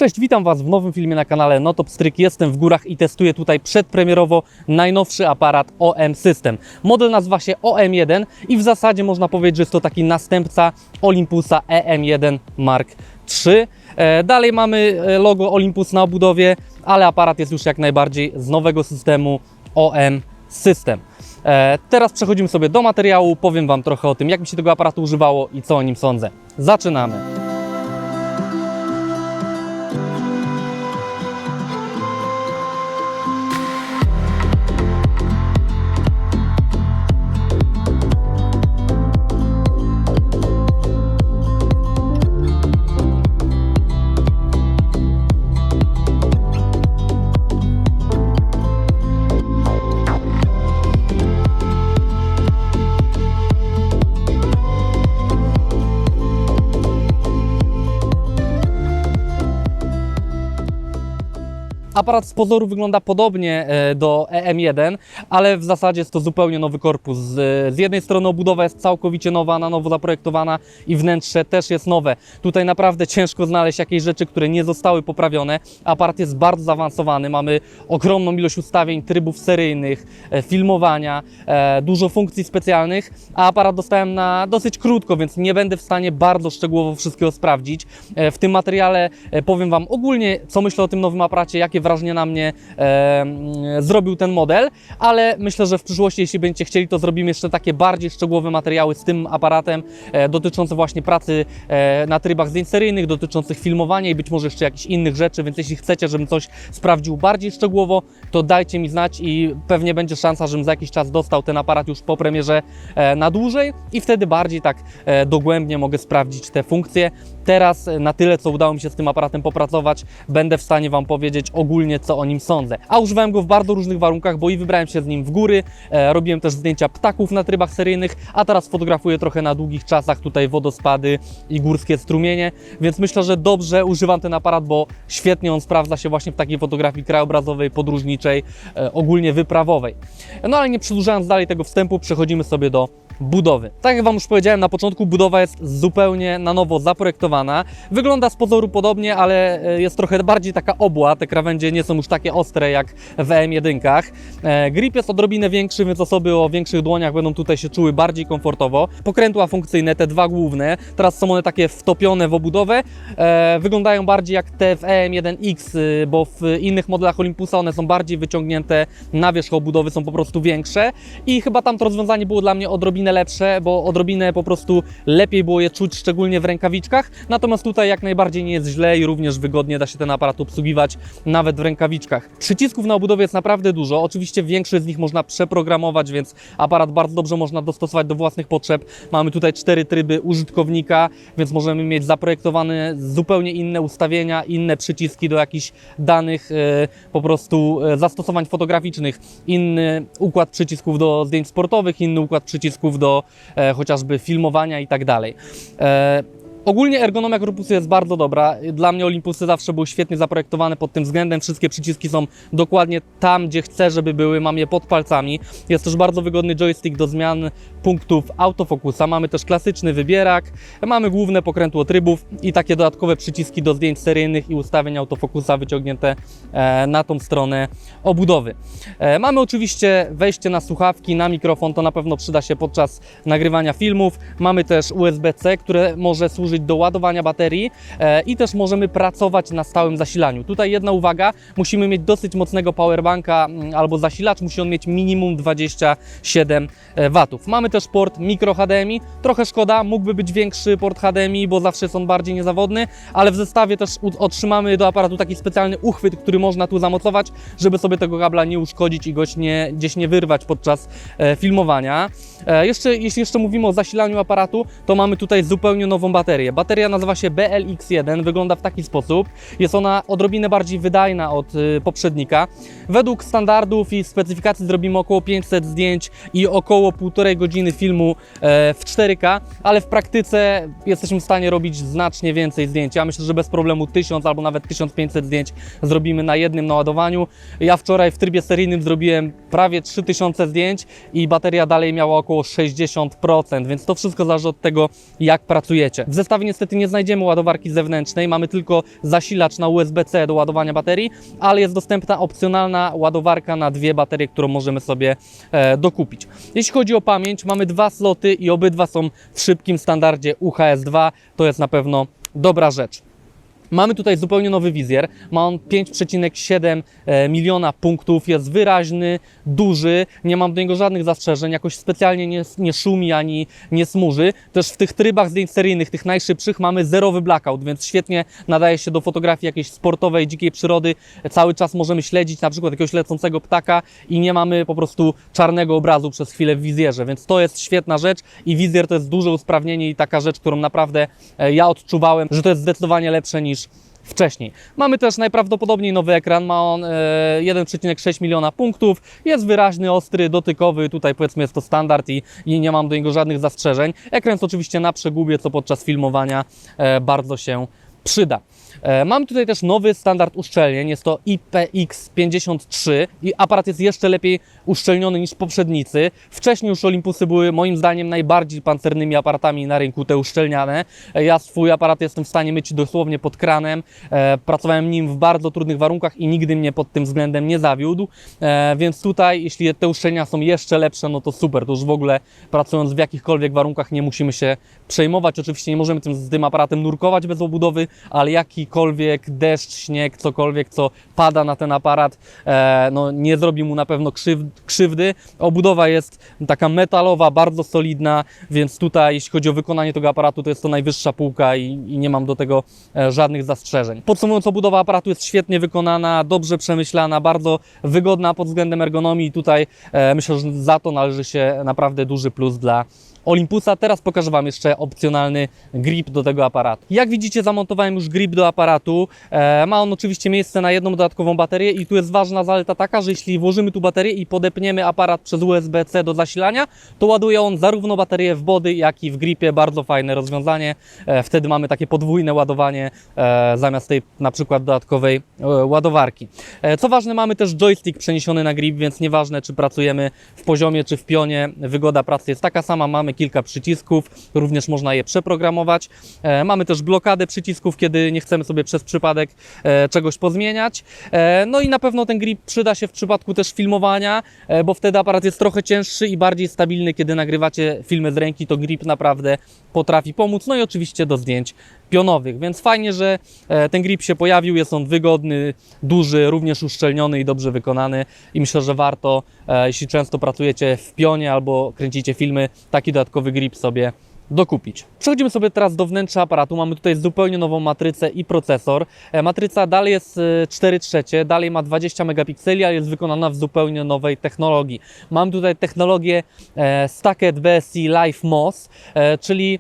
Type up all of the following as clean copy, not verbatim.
Cześć, witam Was w nowym filmie na kanale Notopstryk. Jestem w górach i testuję tutaj przedpremierowo najnowszy aparat OM System. Model nazywa się OM1 i w zasadzie można powiedzieć, że jest to taki następca Olympusa EM1 Mark III. Dalej mamy logo Olympus na obudowie, ale aparat jest już jak najbardziej z nowego systemu OM System. Teraz przechodzimy sobie do materiału, powiem Wam trochę o tym, jak mi się tego aparatu używało i co o nim sądzę. Zaczynamy! Aparat z pozoru wygląda podobnie do EM1, ale w zasadzie jest to zupełnie nowy korpus. Z jednej strony obudowa jest całkowicie nowa, na nowo zaprojektowana i wnętrze też jest nowe. Tutaj naprawdę ciężko znaleźć jakieś rzeczy, które nie zostały poprawione. Aparat jest bardzo zaawansowany, mamy ogromną ilość ustawień, trybów seryjnych, filmowania, dużo funkcji specjalnych, a aparat dostałem na dosyć krótko, więc nie będę w stanie bardzo szczegółowo wszystkiego sprawdzić. W tym materiale powiem Wam ogólnie, co myślę o tym nowym aparacie, jakie wrażenie na mnie zrobił ten model, ale myślę, że w przyszłości, jeśli będziecie chcieli, to zrobimy jeszcze takie bardziej szczegółowe materiały z tym aparatem, dotyczące właśnie pracy na trybach zdjęć seryjnych, dotyczących filmowania i być może jeszcze jakichś innych rzeczy, więc jeśli chcecie, żebym coś sprawdził bardziej szczegółowo, to dajcie mi znać i pewnie będzie szansa, żebym za jakiś czas dostał ten aparat już po premierze na dłużej i wtedy bardziej tak dogłębnie mogę sprawdzić te funkcje. Teraz na tyle, co udało mi się z tym aparatem popracować, będę w stanie Wam powiedzieć ogólnie, co o nim sądzę. A używałem go w bardzo różnych warunkach, bo i wybrałem się z nim w góry, robiłem też zdjęcia ptaków na trybach seryjnych, a teraz fotografuję trochę na długich czasach, tutaj wodospady i górskie strumienie, więc myślę, że dobrze używam ten aparat, bo świetnie on sprawdza się właśnie w takiej fotografii krajobrazowej, podróżniczej, ogólnie wyprawowej. No ale nie przedłużając dalej tego wstępu, przechodzimy sobie do budowy. Tak jak Wam już powiedziałem na początku, budowa jest zupełnie na nowo zaprojektowana. Wygląda z pozoru podobnie, ale jest trochę bardziej taka obła. Te krawędzie nie są już takie ostre jak w EM1. Grip jest odrobinę większy, więc osoby o większych dłoniach będą tutaj się czuły bardziej komfortowo. Pokrętła funkcyjne, te dwa główne, teraz są one takie wtopione w obudowę. Wyglądają bardziej jak te w EM1X, bo w innych modelach Olympusa one są bardziej wyciągnięte na wierzch obudowy, są po prostu większe i chyba tamto rozwiązanie było dla mnie odrobinę lepsze, bo odrobinę po prostu lepiej było je czuć, szczególnie w rękawiczkach, natomiast tutaj jak najbardziej nie jest źle i również wygodnie da się ten aparat obsługiwać nawet w rękawiczkach. Przycisków na obudowie jest naprawdę dużo, oczywiście większość z nich można przeprogramować, więc aparat bardzo dobrze można dostosować do własnych potrzeb. Mamy tutaj 4 tryby użytkownika, więc możemy mieć zaprojektowane zupełnie inne ustawienia, inne przyciski do jakichś danych po prostu zastosowań fotograficznych, inny układ przycisków do zdjęć sportowych, inny układ przycisków do chociażby filmowania i tak dalej. Ogólnie ergonomia korpusu jest bardzo dobra. Dla mnie Olympusy zawsze były świetnie zaprojektowane pod tym względem. Wszystkie przyciski są dokładnie tam, gdzie chcę, żeby były. Mam je pod palcami. Jest też bardzo wygodny joystick do zmian punktów autofokusa. Mamy też klasyczny wybierak. Mamy główne pokrętło trybów i takie dodatkowe przyciski do zdjęć seryjnych i ustawień autofokusa wyciągnięte na tą stronę obudowy. Mamy oczywiście wejście na słuchawki, na mikrofon. To na pewno przyda się podczas nagrywania filmów. Mamy też USB-C, które może służyć do ładowania baterii i też możemy pracować na stałym zasilaniu. Tutaj jedna uwaga, musimy mieć dosyć mocnego powerbanka albo zasilacz, musi on mieć minimum 27 W. Mamy też port micro HDMI, trochę szkoda, mógłby być większy port HDMI, bo zawsze jest on bardziej niezawodny, ale w zestawie też otrzymamy do aparatu taki specjalny uchwyt, który można tu zamocować, żeby sobie tego kabla nie uszkodzić i go gdzieś nie wyrwać podczas filmowania. Jeśli jeszcze mówimy o zasilaniu aparatu, to mamy tutaj zupełnie nową baterię. Bateria nazywa się BLX1, wygląda w taki sposób. Jest ona odrobinę bardziej wydajna od poprzednika. Według standardów i specyfikacji zrobimy około 500 zdjęć i około 1,5 godziny filmu w 4K, ale w praktyce jesteśmy w stanie robić znacznie więcej zdjęć. Ja myślę, że bez problemu 1000 albo nawet 1500 zdjęć zrobimy na jednym naładowaniu. Ja wczoraj w trybie seryjnym zrobiłem prawie 3000 zdjęć i bateria dalej miała około 60%, więc to wszystko zależy od tego, jak pracujecie. W zestawie zestawie niestety nie znajdziemy ładowarki zewnętrznej, mamy tylko zasilacz na USB-C do ładowania baterii, ale jest dostępna opcjonalna ładowarka na 2 baterie, którą możemy sobie dokupić. Jeśli chodzi o pamięć, mamy 2 sloty i obydwa są w szybkim standardzie UHS-2, to jest na pewno dobra rzecz. Mamy tutaj zupełnie nowy wizjer, ma on 5,7 miliona punktów, jest wyraźny, duży, nie mam do niego żadnych zastrzeżeń, jakoś specjalnie nie szumi ani nie smuży. Też w tych trybach zdjęć seryjnych, tych najszybszych, mamy zerowy blackout, więc świetnie nadaje się do fotografii jakiejś sportowej, dzikiej przyrody. Cały czas możemy śledzić na przykład jakiegoś lecącego ptaka i nie mamy po prostu czarnego obrazu przez chwilę w wizjerze, więc to jest świetna rzecz i wizjer to jest duże usprawnienie i taka rzecz, którą naprawdę ja odczuwałem, że to jest zdecydowanie lepsze niż wcześniej. Mamy też najprawdopodobniej nowy ekran, ma on 1,6 miliona punktów, jest wyraźny, ostry, dotykowy, tutaj powiedzmy jest to standard i nie mam do niego żadnych zastrzeżeń. Ekran jest oczywiście na przegubie, co podczas filmowania bardzo się przyda. Mam tutaj też nowy standard uszczelnień, jest to IPX53 i aparat jest jeszcze lepiej uszczelniony niż poprzednicy. Wcześniej już Olympusy były moim zdaniem najbardziej pancernymi aparatami na rynku, te uszczelniane. Ja swój aparat jestem w stanie myć dosłownie pod kranem, pracowałem nim w bardzo trudnych warunkach i nigdy mnie pod tym względem nie zawiódł, więc tutaj jeśli te uszczelnienia są jeszcze lepsze, no to super, to już w ogóle pracując w jakichkolwiek warunkach nie musimy się przejmować. Oczywiście nie możemy z tym aparatem nurkować bez obudowy, ale jakikolwiek deszcz, śnieg, cokolwiek, co pada na ten aparat, no nie zrobi mu na pewno krzywdy. Obudowa jest taka metalowa, bardzo solidna, więc tutaj jeśli chodzi o wykonanie tego aparatu, to jest to najwyższa półka i nie mam do tego żadnych zastrzeżeń. Podsumowując, obudowa aparatu jest świetnie wykonana, dobrze przemyślana, bardzo wygodna pod względem ergonomii i tutaj myślę, że za to należy się naprawdę duży plus dla Olympusa. Teraz pokażę Wam jeszcze opcjonalny grip do tego aparatu. Jak widzicie, zamontowałem już grip do aparatu. Ma on oczywiście miejsce na jedną dodatkową baterię i tu jest ważna zaleta taka, że jeśli włożymy tu baterię i podepniemy aparat przez USB-C do zasilania, to ładuje on zarówno baterię w body, jak i w gripie. Bardzo fajne rozwiązanie. Wtedy mamy takie podwójne ładowanie zamiast tej na przykład dodatkowej ładowarki. Co ważne, mamy też joystick przeniesiony na grip, więc nieważne czy pracujemy w poziomie czy w pionie, wygoda pracy jest taka sama. Mamy kilka przycisków, również można je przeprogramować. Mamy też blokadę przycisków, kiedy nie chcemy sobie przez przypadek czegoś pozmieniać. No i na pewno ten grip przyda się w przypadku też filmowania, bo wtedy aparat jest trochę cięższy i bardziej stabilny. Kiedy nagrywacie filmy z ręki, to grip naprawdę potrafi pomóc. No i oczywiście do zdjęć pionowych, więc fajnie, że ten grip się pojawił. Jest on wygodny, duży, również uszczelniony i dobrze wykonany i myślę, że warto, jeśli często pracujecie w pionie albo kręcicie filmy, taki dodatkowy grip sobie dokupić. Przechodzimy sobie teraz do wnętrza aparatu. Mamy tutaj zupełnie nową matrycę i procesor. Matryca dalej jest 4/3, dalej ma 20 megapikseli, ale jest wykonana w zupełnie nowej technologii. Mam tutaj technologię Stacked BSC Live MOS, czyli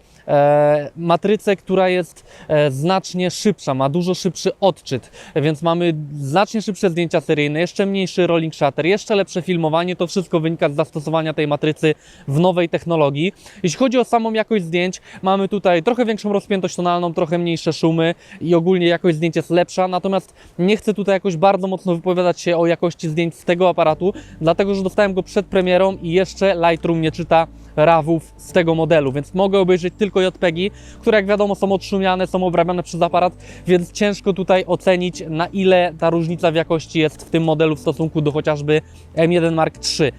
matrycę, która jest znacznie szybsza, ma dużo szybszy odczyt, więc mamy znacznie szybsze zdjęcia seryjne, jeszcze mniejszy rolling shutter, jeszcze lepsze filmowanie. To wszystko wynika z zastosowania tej matrycy w nowej technologii. Jeśli chodzi o samą jakość zdjęć, mamy tutaj trochę większą rozpiętość tonalną, trochę mniejsze szumy i ogólnie jakość zdjęć jest lepsza, natomiast nie chcę tutaj jakoś bardzo mocno wypowiadać się o jakości zdjęć z tego aparatu, dlatego że dostałem go przed premierą i jeszcze Lightroom nie czyta RAW-ów z tego modelu, więc mogę obejrzeć tylko JPEG-i, które jak wiadomo są odszumiane, są obrabiane przez aparat, więc ciężko tutaj ocenić, na ile ta różnica w jakości jest w tym modelu w stosunku do chociażby M1 Mark III.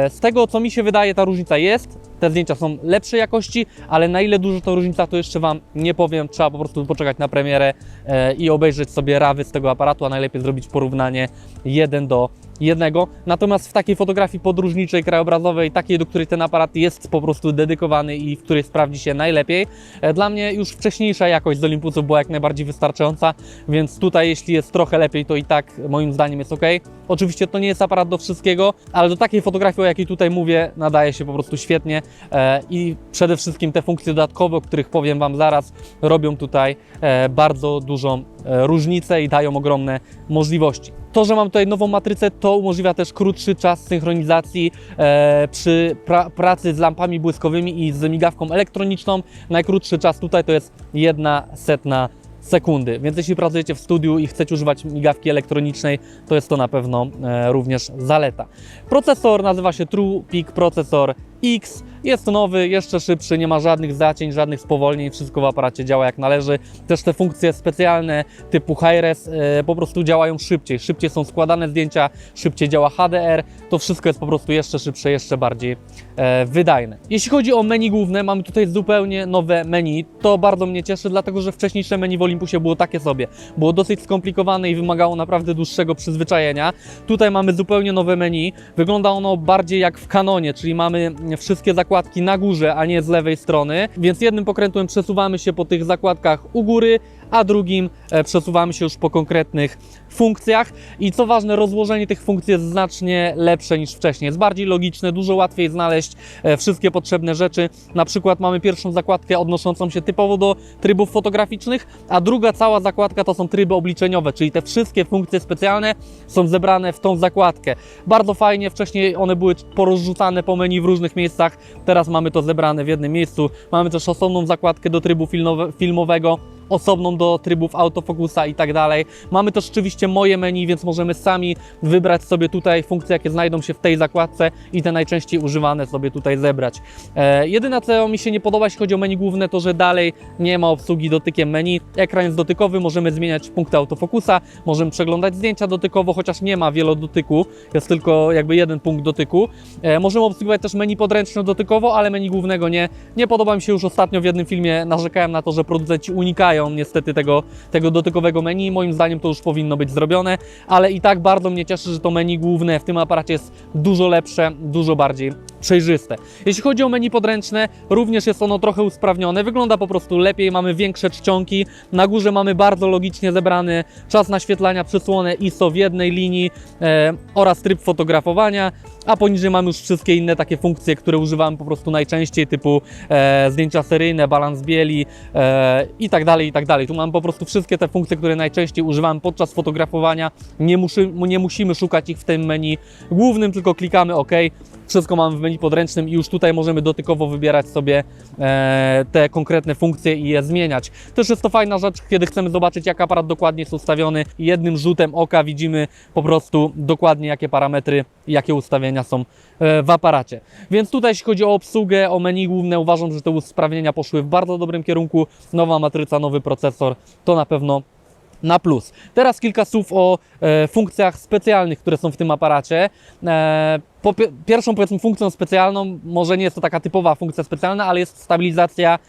Z tego, co mi się wydaje, ta różnica jest, te zdjęcia są lepszej jakości, ale na ile duża to różnica, to jeszcze Wam nie powiem. Trzeba po prostu poczekać na premierę i obejrzeć sobie RAW-y z tego aparatu, a najlepiej zrobić porównanie 1:1. Natomiast w takiej fotografii podróżniczej, krajobrazowej, takiej, do której ten aparat jest po prostu dedykowany i w której sprawdzi się najlepiej, dla mnie już wcześniejsza jakość z Olympusów była jak najbardziej wystarczająca, więc tutaj jeśli jest trochę lepiej, to i tak moim zdaniem jest ok. Oczywiście to nie jest aparat do wszystkiego, ale do takiej fotografii, o jakiej tutaj mówię, nadaje się po prostu świetnie i przede wszystkim te funkcje dodatkowe, o których powiem Wam zaraz, robią tutaj bardzo dużą różnicę i dają ogromne możliwości. To, że mam tutaj nową matrycę, to umożliwia też krótszy czas synchronizacji przy pracy z lampami błyskowymi i z migawką elektroniczną. Najkrótszy czas tutaj to jest 1/100 sekundy, więc jeśli pracujecie w studiu i chcecie używać migawki elektronicznej, to jest to na pewno również zaleta. Procesor nazywa się TruePic Processor X. Jest nowy, jeszcze szybszy, nie ma żadnych zacięć, żadnych spowolnień, wszystko w aparacie działa jak należy. Też te funkcje specjalne typu Hi-Res po prostu działają szybciej. Szybciej są składane zdjęcia, szybciej działa HDR. To wszystko jest po prostu jeszcze szybsze, jeszcze bardziej wydajne. Jeśli chodzi o menu główne, mamy tutaj zupełnie nowe menu. To bardzo mnie cieszy, dlatego że wcześniejsze menu w Olympusie było takie sobie. Było dosyć skomplikowane i wymagało naprawdę dłuższego przyzwyczajenia. Tutaj mamy zupełnie nowe menu. Wygląda ono bardziej jak w Canonie, czyli mamy wszystkie zakładki na górze, a nie z lewej strony. Więc jednym pokrętłem przesuwamy się po tych zakładkach u góry, a drugim przesuwamy się już po konkretnych funkcjach. I co ważne, rozłożenie tych funkcji jest znacznie lepsze niż wcześniej. Jest bardziej logiczne, dużo łatwiej znaleźć wszystkie potrzebne rzeczy. Na przykład mamy pierwszą zakładkę odnoszącą się typowo do trybów fotograficznych, a druga cała zakładka to są tryby obliczeniowe, czyli te wszystkie funkcje specjalne są zebrane w tą zakładkę. Bardzo fajnie, wcześniej one były porozrzucane po menu w różnych miejscach, teraz mamy to zebrane w jednym miejscu. Mamy też osobną zakładkę do trybu filmowego, osobną do trybów autofokusa i tak dalej. Mamy też oczywiście moje menu, więc możemy sami wybrać sobie tutaj funkcje, jakie znajdą się w tej zakładce i te najczęściej używane sobie tutaj zebrać. Jedyne, co mi się nie podoba, jeśli chodzi o menu główne, to że dalej nie ma obsługi dotykiem menu. Ekran jest dotykowy, możemy zmieniać punkty autofokusa, możemy przeglądać zdjęcia dotykowo, chociaż nie ma wielodotyku, jest tylko jakby jeden punkt dotyku. Możemy obsługiwać też menu podręczne dotykowo, ale menu głównego nie. Nie podoba mi się, już ostatnio w jednym filmie narzekałem na to, że producenci unikają niestety tego dotykowego menu. Moim zdaniem to już powinno być zrobione, ale i tak bardzo mnie cieszy, że to menu główne w tym aparacie jest dużo lepsze, dużo bardziej przejrzyste. Jeśli chodzi o menu podręczne, również jest ono trochę usprawnione, wygląda po prostu lepiej, mamy większe czcionki, na górze mamy bardzo logicznie zebrany czas naświetlania, przysłonę ISO w jednej linii oraz tryb fotografowania, a poniżej mamy już wszystkie inne takie funkcje, które używamy po prostu najczęściej, typu zdjęcia seryjne, balans bieli i tak dalej, i tak dalej. Tu mamy po prostu wszystkie te funkcje, które najczęściej używamy podczas fotografowania. Nie musimy szukać ich w tym menu głównym, tylko klikamy OK. Wszystko mamy w menu podręcznym i już tutaj możemy dotykowo wybierać sobie te konkretne funkcje i je zmieniać. Też jest to fajna rzecz, kiedy chcemy zobaczyć, jak aparat dokładnie jest ustawiony. Jednym rzutem oka widzimy po prostu dokładnie, jakie parametry i jakie ustawienia są w aparacie. Więc tutaj, jeśli chodzi o obsługę, o menu główne, uważam, że te usprawnienia poszły w bardzo dobrym kierunku. Nowa matryca, nowy procesor, to na pewno na plus. Teraz kilka słów o funkcjach specjalnych, które są w tym aparacie. Pierwszą, powiedzmy, funkcją specjalną, może nie jest to taka typowa funkcja specjalna, ale jest stabilizacja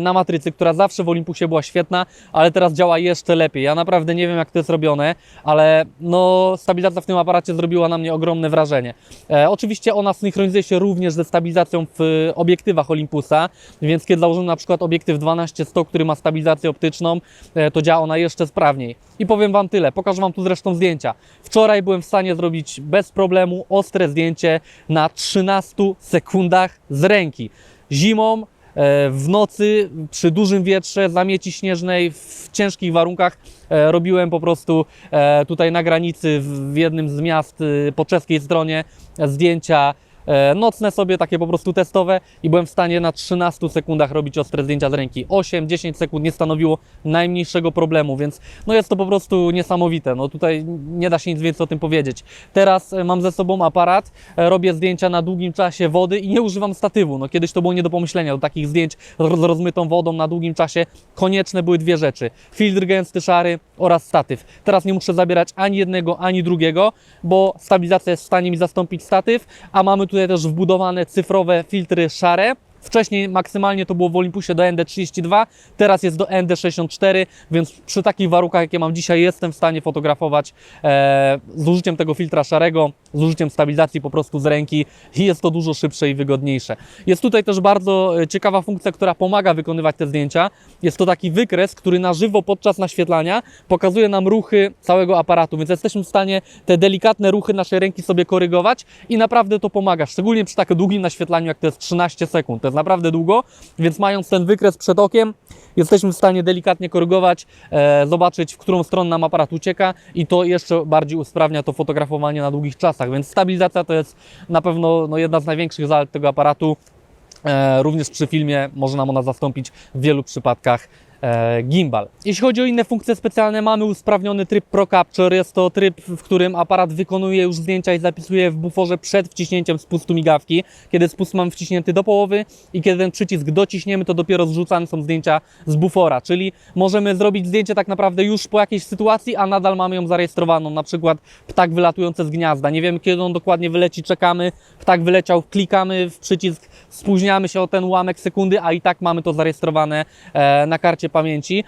na matrycy, która zawsze w Olympusie była świetna, ale teraz działa jeszcze lepiej. Ja naprawdę nie wiem, jak to jest robione, ale no, stabilizacja w tym aparacie zrobiła na mnie ogromne wrażenie. Oczywiście ona synchronizuje się również ze stabilizacją w obiektywach Olympusa, więc kiedy założymy na przykład obiektyw 12-100, który ma stabilizację optyczną, to działa ona jeszcze sprawniej. I powiem Wam tyle, pokażę Wam tu zresztą zdjęcia. Wczoraj byłem w stanie zrobić bez problemu ostre zdjęcie na 13 sekundach z ręki. Zimą, w nocy, przy dużym wietrze, zamieci śnieżnej, w ciężkich warunkach robiłem po prostu tutaj na granicy w jednym z miast po czeskiej stronie zdjęcia nocne sobie, takie po prostu testowe i byłem w stanie na 13 sekundach robić ostre zdjęcia z ręki. 8-10 sekund nie stanowiło najmniejszego problemu, więc no jest to po prostu niesamowite. No tutaj nie da się nic więcej o tym powiedzieć. Teraz mam ze sobą aparat, robię zdjęcia na długim czasie wody i nie używam statywu. No kiedyś to było nie do pomyślenia. Do takich zdjęć z rozmytą wodą na długim czasie konieczne były dwie rzeczy: filtr gęsty, szary oraz statyw. Teraz nie muszę zabierać ani jednego, ani drugiego, bo stabilizacja jest w stanie mi zastąpić statyw, a mamy tutaj też wbudowane cyfrowe filtry szare. Wcześniej maksymalnie to było w Olympusie do ND32, teraz jest do ND64, więc przy takich warunkach, jakie mam dzisiaj, jestem w stanie fotografować z użyciem tego filtra szarego, z użyciem stabilizacji po prostu z ręki i jest to dużo szybsze i wygodniejsze. Jest tutaj też bardzo ciekawa funkcja, która pomaga wykonywać te zdjęcia. Jest to taki wykres, który na żywo podczas naświetlania pokazuje nam ruchy całego aparatu, więc jesteśmy w stanie te delikatne ruchy naszej ręki sobie korygować i naprawdę to pomaga, szczególnie przy tak długim naświetlaniu, jak to jest 13 sekund. To jest naprawdę długo, więc mając ten wykres przed okiem, jesteśmy w stanie delikatnie korygować, zobaczyć, w którą stronę nam aparat ucieka i to jeszcze bardziej usprawnia to fotografowanie na długich czasach, więc stabilizacja to jest na pewno jedna z największych zalet tego aparatu. Również przy filmie może nam ona zastąpić w wielu przypadkach gimbal. Jeśli chodzi o inne funkcje specjalne, mamy usprawniony tryb Pro Capture. Jest to tryb, w którym aparat wykonuje już zdjęcia i zapisuje w buforze przed wciśnięciem spustu migawki. Kiedy spust mamy wciśnięty do połowy i kiedy ten przycisk dociśniemy, to dopiero zrzucane są zdjęcia z bufora, czyli możemy zrobić zdjęcie tak naprawdę już po jakiejś sytuacji, a nadal mamy ją zarejestrowaną, na przykład ptak wylatujący z gniazda. Nie wiemy, kiedy on dokładnie wyleci, czekamy, ptak wyleciał, klikamy w przycisk, spóźniamy się o ten ułamek sekundy, a i tak mamy to zarejestrowane na karcie pamięci.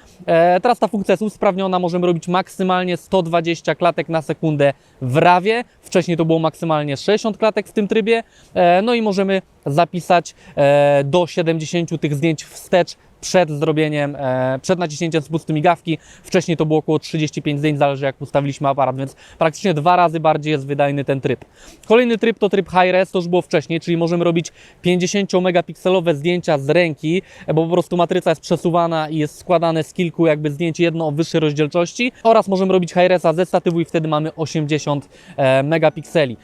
Teraz ta funkcja jest usprawniona, możemy robić maksymalnie 120 klatek na sekundę w RAWie. Wcześniej to było maksymalnie 60 klatek w tym trybie. No i możemy zapisać do 70 tych zdjęć wstecz przed zrobieniem, przed naciśnięciem spustu migawki. Wcześniej to było około 35 zdjęć, zależy jak ustawiliśmy aparat, więc praktycznie 2 razy bardziej jest wydajny ten tryb. Kolejny tryb to tryb High Res, to już było wcześniej, czyli możemy robić 50-megapikselowe zdjęcia z ręki, bo po prostu matryca jest przesuwana i jest składane z kilku jakby zdjęć, jedno o wyższej rozdzielczości, oraz możemy robić High Resa ze statywu i wtedy mamy 80 megapikseli.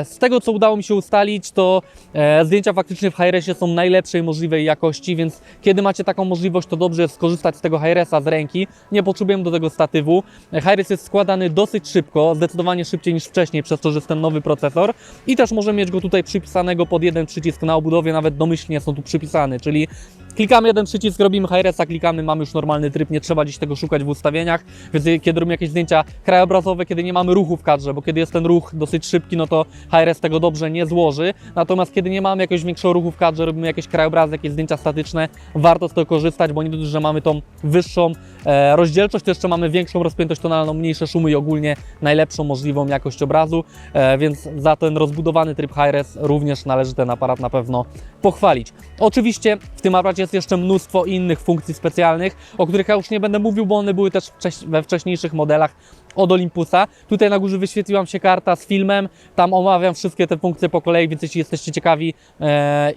Z tego co udało mi się ustalić, to zdjęcia faktycznie w High Resie są najlepszej możliwej jakości, więc kiedy macie taką możliwość, to dobrze jest skorzystać z tego High Resa z ręki. Nie potrzebujemy do tego statywu. High Res jest składany dosyć szybko, zdecydowanie szybciej niż wcześniej, przez to, że jest ten nowy procesor i też możemy mieć go tutaj przypisanego pod jeden przycisk na obudowie, nawet domyślnie są tu przypisane, czyli klikamy jeden przycisk, robimy High Resa, klikamy, mamy już normalny tryb, nie trzeba gdzieś tego szukać w ustawieniach, więc kiedy robimy jakieś zdjęcia krajobrazowe, kiedy nie mamy ruchu w kadrze, bo kiedy jest ten ruch dosyć szybki, no to High Res tego dobrze nie złoży, natomiast kiedy nie mamy jakiegoś większego ruchu w kadrze, robimy jakieś krajobrazy, jakieś zdjęcia statyczne, warto z tego korzystać, bo nie dość, że mamy tą wyższą rozdzielczość, to jeszcze mamy większą rozpiętość tonalną, mniejsze szumy i ogólnie najlepszą możliwą jakość obrazu, więc za ten rozbudowany tryb High Res również należy ten aparat na pewno pochwalić. Oczywiście w tym aparacie jest jeszcze mnóstwo innych funkcji specjalnych, o których ja już nie będę mówił, bo one były też we wcześniejszych modelach od Olympusa. Tutaj na górze wyświetliła się karta z filmem, tam omawiam wszystkie te funkcje po kolei, więc jeśli jesteście ciekawi,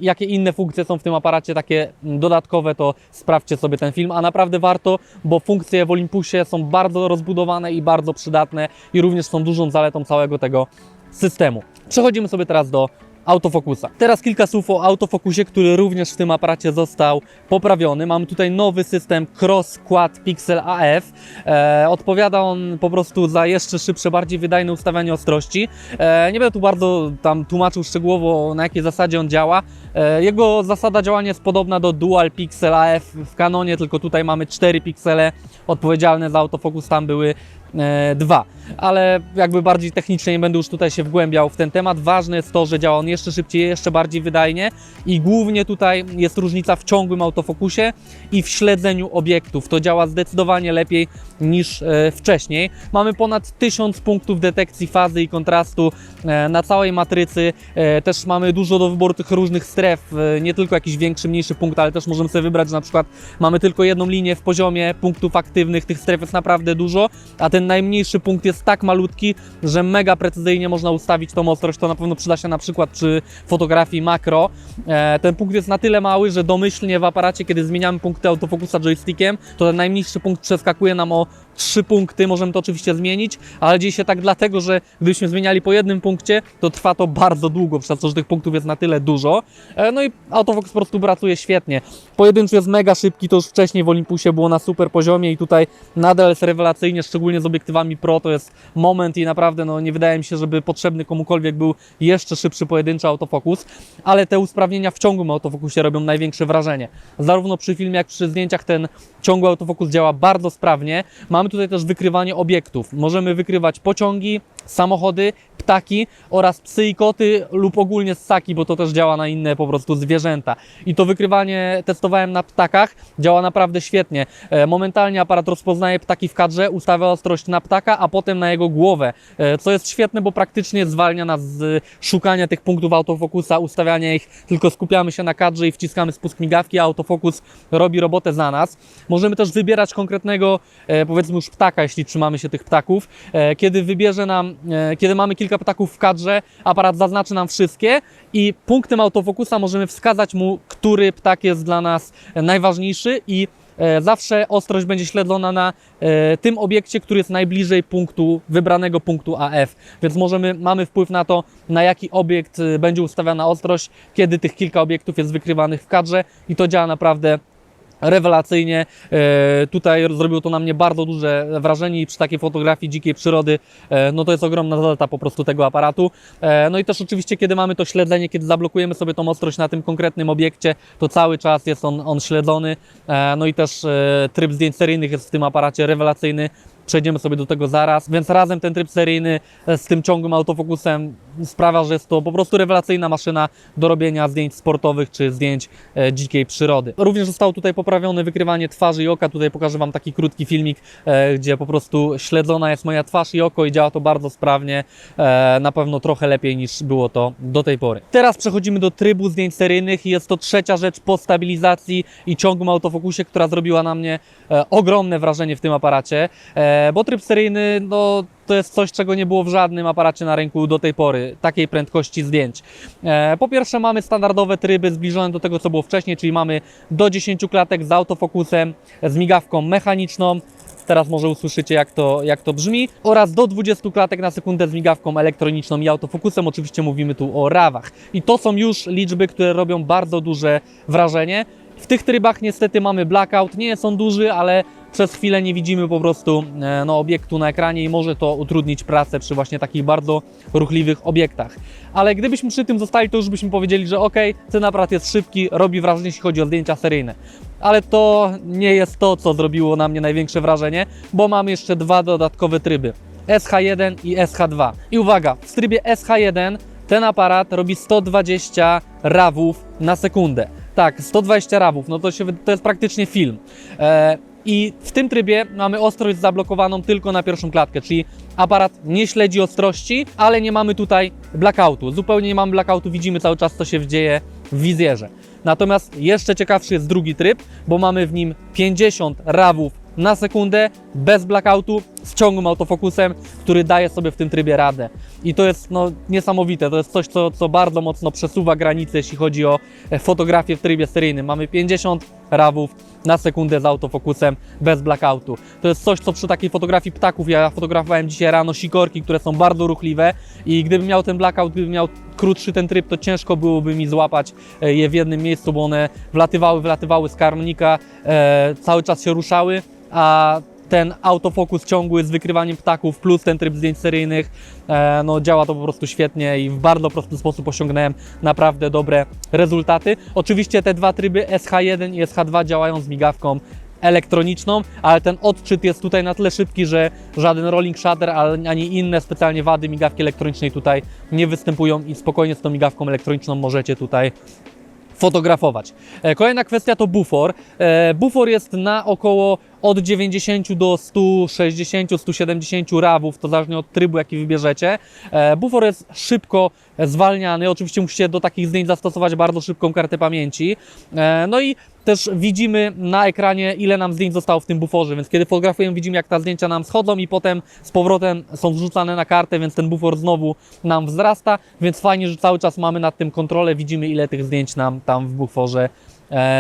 jakie inne funkcje są w tym aparacie, takie dodatkowe, to sprawdźcie sobie ten film, a naprawdę warto, bo funkcje w Olympusie są bardzo rozbudowane i bardzo przydatne i również są dużą zaletą całego tego systemu. Przechodzimy sobie teraz do autofokusa. Teraz kilka słów o autofokusie, który również w tym aparacie został poprawiony. Mamy tutaj nowy system Cross Quad Pixel AF. Odpowiada on po prostu za jeszcze szybsze, bardziej wydajne ustawianie ostrości. Nie będę tu bardzo tam tłumaczył szczegółowo, na jakiej zasadzie on działa. Jego zasada działania jest podobna do Dual Pixel AF w Canonie, tylko tutaj mamy 4 piksele odpowiedzialne za autofokus, tam były 2, ale jakby bardziej technicznie nie będę już tutaj się wgłębiał w ten temat. Ważne jest to, że działa on jeszcze szybciej, jeszcze bardziej wydajnie i głównie tutaj jest różnica w ciągłym autofokusie i w śledzeniu obiektów. To działa zdecydowanie lepiej niż wcześniej. Mamy ponad 1000 punktów detekcji fazy i kontrastu na całej matrycy. Też mamy dużo do wyboru tych różnych stref, nie tylko jakiś większy, mniejszy punkt, ale też możemy sobie wybrać, że na przykład mamy tylko jedną linię w poziomie punktów aktywnych, tych stref jest naprawdę dużo, a ten najmniejszy punkt jest tak malutki, że mega precyzyjnie można ustawić tą ostrość. To na pewno przyda się na przykład przy fotografii makro. Ten punkt jest na tyle mały, że domyślnie w aparacie, kiedy zmieniamy punkty autofokusa joystickiem, to ten najmniejszy punkt przeskakuje nam o 3 punkty. Możemy to oczywiście zmienić, ale dzieje się tak dlatego, że gdybyśmy zmieniali po jednym punkcie, to trwa to bardzo długo, przez to, że tych punktów jest na tyle dużo. No i autofokus po prostu pracuje świetnie. Pojedynczy jest mega szybki, to już wcześniej w Olympusie było na super poziomie i tutaj nadal jest rewelacyjnie, szczególnie z obiektywami Pro, to jest moment i naprawdę no, nie wydaje mi się, żeby potrzebny komukolwiek był jeszcze szybszy pojedynczy autofokus, ale te usprawnienia w ciągłym autofokusie robią największe wrażenie. Zarówno przy filmie, jak przy zdjęciach ten ciągły autofokus działa bardzo sprawnie. Mamy tutaj też wykrywanie obiektów. Możemy wykrywać pociągi, samochody, ptaki oraz psy i koty lub ogólnie ssaki, bo to też działa na inne po prostu zwierzęta. I to wykrywanie testowałem na ptakach, działa naprawdę świetnie. Momentalnie aparat rozpoznaje ptaki w kadrze, ustawia ostrość na ptaka, a potem na jego głowę, co jest świetne, bo praktycznie zwalnia nas z szukania tych punktów autofokusa, ustawiania ich, tylko skupiamy się na kadrze i wciskamy spust migawki, a autofokus robi robotę za nas. Możemy też wybierać konkretnego, powiedzmy już ptaka, jeśli trzymamy się tych ptaków. Kiedy wybierze nam, kiedy mamy kilka ptaków w kadrze, aparat zaznaczy nam wszystkie i punktem autofokusa możemy wskazać mu, który ptak jest dla nas najważniejszy i zawsze ostrość będzie śledzona na tym obiekcie, który jest najbliżej punktu, wybranego punktu AF. Więc mamy wpływ na to, na jaki obiekt będzie ustawiana ostrość, kiedy tych kilka obiektów jest wykrywanych w kadrze i to działa naprawdę rewelacyjnie. Tutaj zrobiło to na mnie bardzo duże wrażenie i przy takiej fotografii dzikiej przyrody, no to jest ogromna zaleta po prostu tego aparatu. No i też oczywiście, kiedy mamy to śledzenie, kiedy zablokujemy sobie tą ostrość na tym konkretnym obiekcie, to cały czas jest on śledzony. No i też tryb zdjęć seryjnych jest w tym aparacie rewelacyjny. Przejdziemy sobie do tego zaraz, więc razem ten tryb seryjny z tym ciągłym autofokusem sprawia, że jest to po prostu rewelacyjna maszyna do robienia zdjęć sportowych czy zdjęć dzikiej przyrody. Również zostało tutaj poprawione wykrywanie twarzy i oka. Tutaj pokażę Wam taki krótki filmik, gdzie po prostu śledzona jest moja twarz i oko i działa to bardzo sprawnie, na pewno trochę lepiej niż było to do tej pory. Teraz przechodzimy do trybu zdjęć seryjnych i jest to trzecia rzecz po stabilizacji i ciągłym autofokusie, która zrobiła na mnie ogromne wrażenie w tym aparacie. Bo tryb seryjny, no, to jest coś, czego nie było w żadnym aparacie na rynku do tej pory, takiej prędkości zdjęć. Po pierwsze mamy standardowe tryby zbliżone do tego, co było wcześniej, czyli mamy do 10 klatek z autofokusem, z migawką mechaniczną. Teraz może usłyszycie, jak to brzmi. Oraz do 20 klatek na sekundę z migawką elektroniczną i autofokusem. Oczywiście mówimy tu o RAW-ach. I to są już liczby, które robią bardzo duże wrażenie. W tych trybach niestety mamy blackout. Nie jest on duży, ale przez chwilę nie widzimy po prostu obiektu na ekranie i może to utrudnić pracę przy właśnie takich bardzo ruchliwych obiektach. Ale gdybyśmy przy tym zostali, to już byśmy powiedzieli, że ok, ten aparat jest szybki, robi wrażenie, jeśli chodzi o zdjęcia seryjne. Ale to nie jest to, co zrobiło na mnie największe wrażenie, bo mamy jeszcze dwa dodatkowe tryby. SH1 i SH2. I uwaga, w trybie SH1 ten aparat robi 120 rawów na sekundę. Tak, 120 rawów, no to jest praktycznie film. I w tym trybie mamy ostrość zablokowaną tylko na pierwszą klatkę, czyli aparat nie śledzi ostrości, ale nie mamy tutaj blackoutu. Zupełnie nie mamy blackoutu, widzimy cały czas, co się dzieje w wizjerze. Natomiast jeszcze ciekawszy jest drugi tryb, bo mamy w nim 50 rawów na sekundę, bez blackoutu, z ciągłym autofokusem, który daje sobie w tym trybie radę. I to jest niesamowite, to jest coś, co bardzo mocno przesuwa granice, jeśli chodzi o fotografię w trybie seryjnym. Mamy 50 rawów na sekundę z autofokusem, bez blackoutu. To jest coś, co przy takiej fotografii ptaków, ja fotografowałem dzisiaj rano sikorki, które są bardzo ruchliwe i gdybym miał ten blackout, gdybym miał krótszy ten tryb, to ciężko byłoby mi złapać je w jednym miejscu, bo one wylatywały z karmnika, cały czas się ruszały, a ten autofokus ciągły z wykrywaniem ptaków plus ten tryb zdjęć seryjnych, działa to po prostu świetnie i w bardzo prosty sposób osiągnąłem naprawdę dobre rezultaty. Oczywiście te dwa tryby SH1 i SH2 działają z migawką elektroniczną, ale ten odczyt jest tutaj na tyle szybki, że żaden rolling shutter ani inne specjalnie wady migawki elektronicznej tutaj nie występują i spokojnie z tą migawką elektroniczną możecie tutaj fotografować. Kolejna kwestia to bufor. Bufor jest na około od 90 do 160, 170 rawów, to zależnie od trybu, jaki wybierzecie. Bufor jest szybko zwalniany, oczywiście musicie do takich zdjęć zastosować bardzo szybką kartę pamięci. No i też widzimy na ekranie, ile nam zdjęć zostało w tym buforze, więc kiedy fotografujemy, widzimy, jak te zdjęcia nam schodzą i potem z powrotem są wrzucane na kartę, więc ten bufor znowu nam wzrasta, więc fajnie, że cały czas mamy nad tym kontrolę, widzimy, ile tych zdjęć nam tam w buforze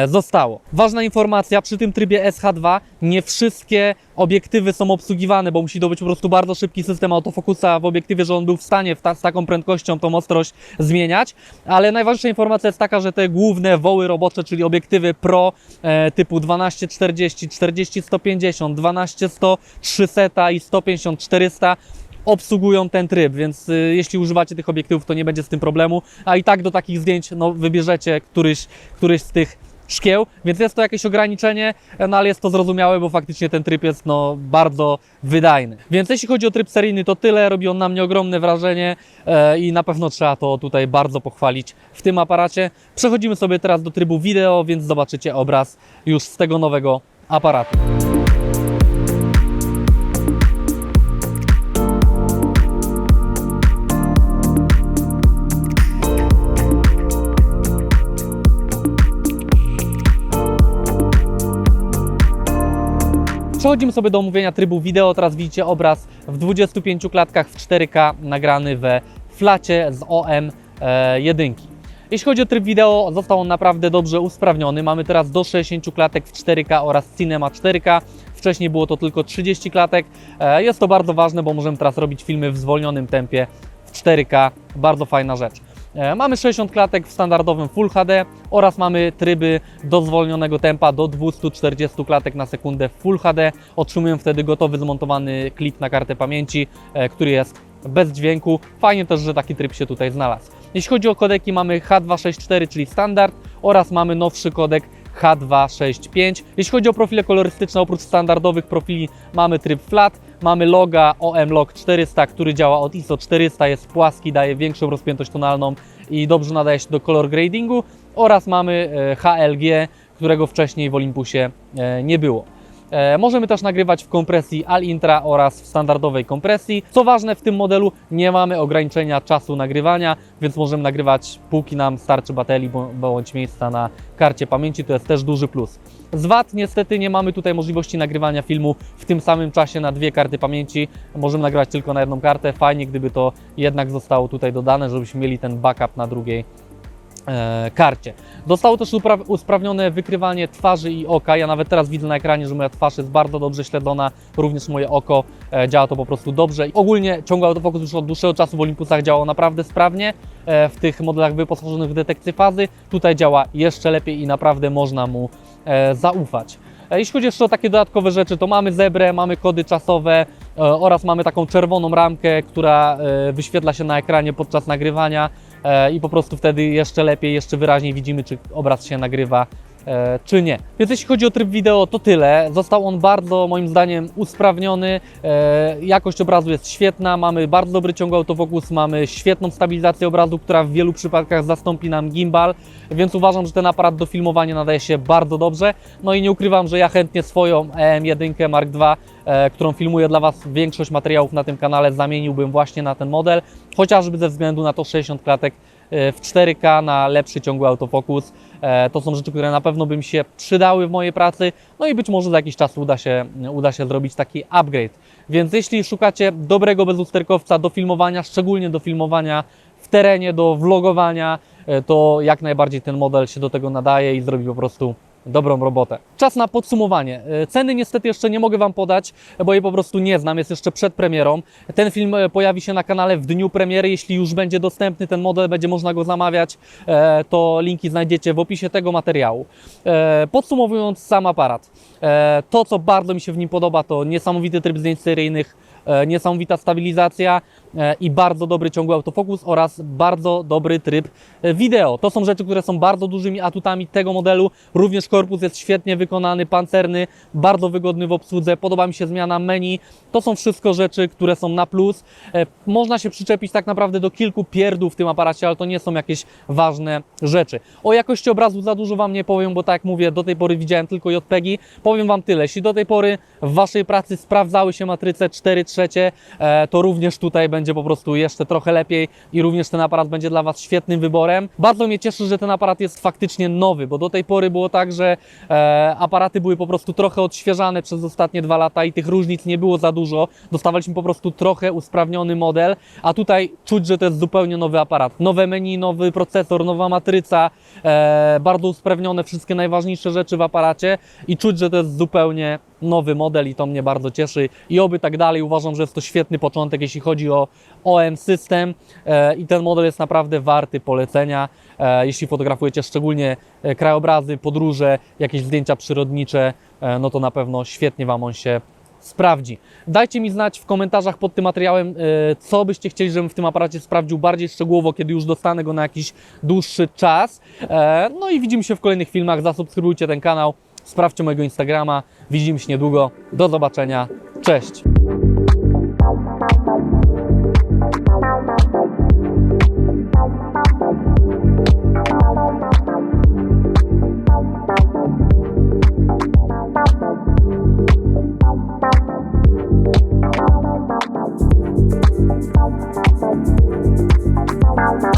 zostało. Ważna informacja, przy tym trybie SH2 nie wszystkie obiektywy są obsługiwane, bo musi to być po prostu bardzo szybki system autofokusa w obiektywie, że on był w stanie z taką prędkością tą ostrość zmieniać, ale najważniejsza informacja jest taka, że te główne woły robocze, czyli obiektywy Pro typu 12-40, 40-150, 12-100, 300 i 150-400 obsługują ten tryb, więc jeśli używacie tych obiektywów, to nie będzie z tym problemu, a i tak do takich zdjęć wybierzecie któryś z tych szkieł, więc jest to jakieś ograniczenie, ale jest to zrozumiałe, bo faktycznie ten tryb jest bardzo wydajny. Więc jeśli chodzi o tryb seryjny, to tyle, robi on na mnie ogromne wrażenie i na pewno trzeba to tutaj bardzo pochwalić w tym aparacie. Przechodzimy sobie teraz do trybu wideo, więc zobaczycie obraz już z tego nowego aparatu. Przechodzimy sobie do omówienia trybu wideo. Teraz widzicie obraz w 25 klatkach w 4K nagrany we flacie z OM1. Jeśli chodzi o tryb wideo, został on naprawdę dobrze usprawniony. Mamy teraz do 60 klatek w 4K oraz Cinema 4K. Wcześniej było to tylko 30 klatek. Jest to bardzo ważne, bo możemy teraz robić filmy w zwolnionym tempie w 4K. Bardzo fajna rzecz. Mamy 60 klatek w standardowym Full HD oraz mamy tryby do zwolnionego tempa do 240 klatek na sekundę w Full HD. Otrzymujemy wtedy gotowy zmontowany klip na kartę pamięci, który jest bez dźwięku. Fajnie też, że taki tryb się tutaj znalazł. Jeśli chodzi o kodeki, mamy H264, czyli standard, oraz mamy nowszy kodek H265. Jeśli chodzi o profile kolorystyczne, oprócz standardowych profili mamy tryb flat, mamy loga OM-Log 400, który działa od ISO 400, jest płaski, daje większą rozpiętość tonalną i dobrze nadaje się do color gradingu, oraz mamy HLG, którego wcześniej w Olympusie nie było. Możemy też nagrywać w kompresji Al-Intra oraz w standardowej kompresji. Co ważne, w tym modelu nie mamy ograniczenia czasu nagrywania, więc możemy nagrywać póki nam starczy baterii bądź miejsca na karcie pamięci. To jest też duży plus. Z wad niestety nie mamy tutaj możliwości nagrywania filmu w tym samym czasie na dwie karty pamięci. Możemy nagrywać tylko na jedną kartę. Fajnie, gdyby to jednak zostało tutaj dodane, żebyśmy mieli ten backup na drugiej karcie. Zostało też usprawnione wykrywanie twarzy i oka. Ja nawet teraz widzę na ekranie, że moja twarz jest bardzo dobrze śledzona, również moje oko. Działa to po prostu dobrze. Ogólnie ciągły autofokus już od dłuższego czasu w Olympusach działał naprawdę sprawnie. W tych modelach wyposażonych w detekcję fazy tutaj działa jeszcze lepiej i naprawdę można mu zaufać. Jeśli chodzi jeszcze o takie dodatkowe rzeczy, to mamy zebrę, mamy kody czasowe oraz mamy taką czerwoną ramkę, która wyświetla się na ekranie podczas nagrywania i po prostu wtedy jeszcze lepiej, jeszcze wyraźniej widzimy, czy obraz się nagrywa, czy nie. Więc jeśli chodzi o tryb wideo, to tyle. Został on bardzo, moim zdaniem, usprawniony. Jakość obrazu jest świetna, mamy bardzo dobry ciągły autofokus, mamy świetną stabilizację obrazu, która w wielu przypadkach zastąpi nam gimbal, więc uważam, że ten aparat do filmowania nadaje się bardzo dobrze. No i nie ukrywam, że ja chętnie swoją EM1 Mark II, którą filmuję dla Was większość materiałów na tym kanale, zamieniłbym właśnie na ten model, chociażby ze względu na to 60 klatek w 4K na lepszy ciągły autofokus. To są rzeczy, które na pewno by mi się przydały w mojej pracy, no i być może za jakiś czas uda się zrobić taki upgrade. Więc jeśli szukacie dobrego bezusterkowca do filmowania, szczególnie do filmowania w terenie, do vlogowania, to jak najbardziej ten model się do tego nadaje i zrobi po prostu dobrą robotę. Czas na podsumowanie. Ceny niestety jeszcze nie mogę Wam podać, bo je po prostu nie znam, jest jeszcze przed premierą. Ten film pojawi się na kanale w dniu premiery, jeśli już będzie dostępny ten model, będzie można go zamawiać, to linki znajdziecie w opisie tego materiału. Podsumowując sam aparat, to co bardzo mi się w nim podoba, to niesamowity tryb zdjęć seryjnych, niesamowita stabilizacja i bardzo dobry ciągły autofokus oraz bardzo dobry tryb wideo. To są rzeczy, które są bardzo dużymi atutami tego modelu. Również korpus jest świetnie wykonany, pancerny, bardzo wygodny w obsłudze. Podoba mi się zmiana menu. To są wszystko rzeczy, które są na plus. Można się przyczepić tak naprawdę do kilku pierdół w tym aparacie, ale to nie są jakieś ważne rzeczy. O jakości obrazu za dużo Wam nie powiem, bo tak jak mówię, do tej pory widziałem tylko JPEGi. Powiem Wam tyle. Jeśli do tej pory w Waszej pracy sprawdzały się matryce 4/3, to również tutaj będzie po prostu jeszcze trochę lepiej i również ten aparat będzie dla Was świetnym wyborem. Bardzo mnie cieszy, że ten aparat jest faktycznie nowy, bo do tej pory było tak, że aparaty były po prostu trochę odświeżane przez ostatnie 2 lata i tych różnic nie było za dużo. Dostawaliśmy po prostu trochę usprawniony model, a tutaj czuć, że to jest zupełnie nowy aparat. Nowe menu, nowy procesor, nowa matryca, bardzo usprawnione wszystkie najważniejsze rzeczy w aparacie i czuć, że to jest zupełnie nowy model i to mnie bardzo cieszy i oby tak dalej. Uważam, że jest to świetny początek, jeśli chodzi o OM system i ten model jest naprawdę warty polecenia. Jeśli fotografujecie szczególnie krajobrazy, podróże, jakieś zdjęcia przyrodnicze, no to na pewno świetnie Wam on się sprawdzi. Dajcie mi znać w komentarzach pod tym materiałem, co byście chcieli, żebym w tym aparacie sprawdził bardziej szczegółowo, kiedy już dostanę go na jakiś dłuższy czas. No i widzimy się w kolejnych filmach. Zasubskrybujcie ten kanał, sprawdźcie mojego Instagrama. Widzimy się niedługo. Do zobaczenia. Cześć! Bye.